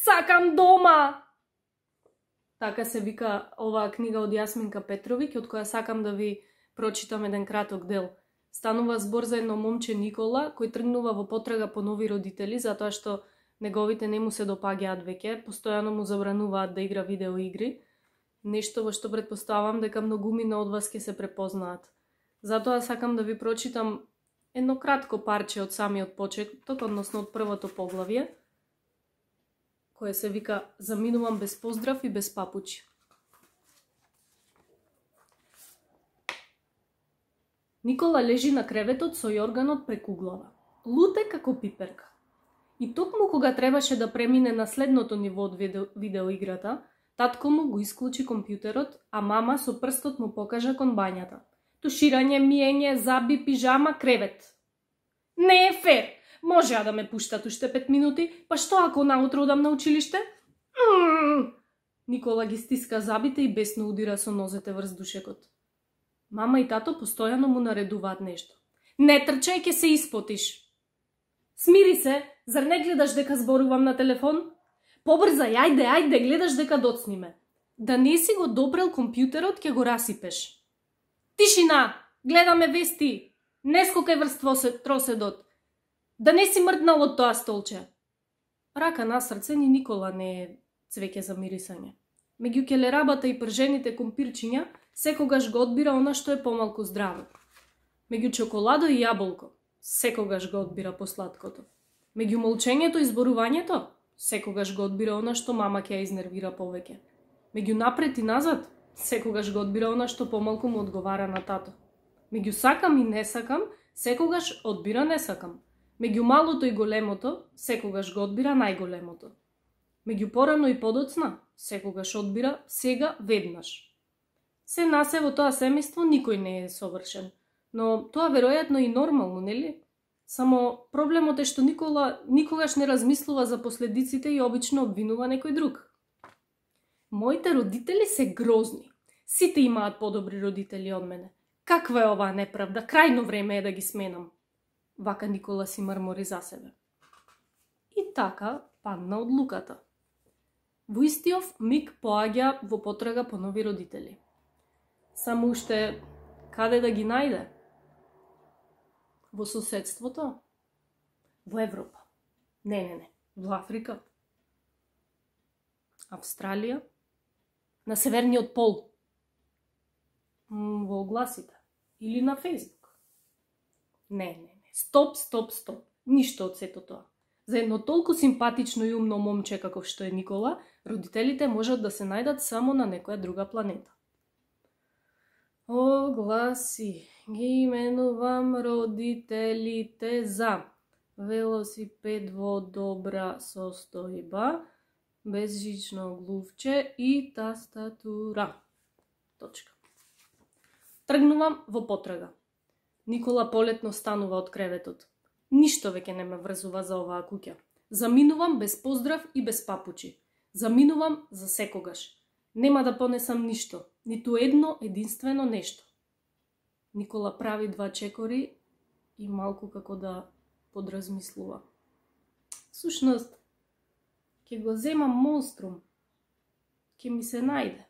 Сакам дома! Така се вика оваа книга од Јасминка Петровиќ, од која сакам да ви прочитам еден краток дел. Станува збор за едно момче Никола, кој тргнува во потрага по нови родители, затоа што неговите не му се допаѓаат веќе, постојано му забрануваат да игра видеоигри, нешто во што претпоставам дека многумина од вас ќе се препознаат. Затоа сакам да ви прочитам едно кратко парче од самиот почеток, односно од првото поглавје, кое се вика "Заминувам без поздрав и без папучи". Никола лежи на креветот со јорганот преку глава. Лут е како пиперка. И токму кога требаше да премине на следното ниво од видеоиграта, татко му го исклучи компјутерот, а мама со прстот му покажа кон бањата. Туширање, миење, заби, пижама, кревет. Не е фер! Може да ме пуштат уште 5 минути, па што ако наутро одам на училиште? Никола ги стиска забите и бесно удира со нозете врз душекот. Мама и тато постојано му наредуваат нешто. Не трчај, ќе се испотиш. Смири се, зар не гледаш дека зборувам на телефон? Побрзај, ајде, гледаш дека доцниме. Да не си го допрел компјутерот, ќе го расипеш. Тишина, гледаме вести. Не скокај врз троседот. Да не си мрднал од тоа столче. Рака на срце, ни Никола не е цвеќе за мирисање. Меѓу келерабата и пржените компирчиња, секогаш го одбира она што е помалку здраво. Меѓу чоколадо и јаболко, секогаш го одбира посладкото. Меѓу молчењето и зборувањето, секогаш го одбира она што мама ќе ја изнервира повеќе. Меѓу напред и назад, секогаш го одбира она што помалку му одговара на тато. Меѓу сакам и не сакам, секогаш одбира не сакам. Меѓу малото и големото, секогаш го одбира најголемото. Меѓу порано и подоцна, секогаш одбира сега веднаш. Се насе во тоа семејство никој не е совршен, но тоа веројатно и нормално, нели? Само проблемот е што Никола никогаш не размислува за последиците и обично обвинува некој друг. Моите родители се грозни. Сите имаат подобри родители од мене. Каква е оваа неправда? Крајно време е да ги сменам. Вака Никола си мрмори за себе. И така падна одлуката. Во истиот миг поаѓа во потрага по нови родители. Само уште каде да ги најде? Во соседството? Во Европа? Не, во Африка? Австралија? На Северниот пол? Во огласите? Или на Фејсбук? Не. Стоп. Ништо од сето тоа. За едно толку симпатично и умно момче каков што е Никола, родителите можат да се најдат само на некоја друга планета. Огласи, ги именувам родителите за велосипед во добра состојба, безжично глувче и тастатура. Точка. Тргнувам во потрага. Никола полетно станува од креветот. Ништо веќе не ме врзува за оваа куќа. Заминувам без поздрав и без папучи. Заминувам за секогаш. Нема да понесам ништо, ниту едно единствено нешто. Никола прави 2 чекори и малку како да подразмислува. Сушност, ќе го земам монструм. Ќе ми се најде.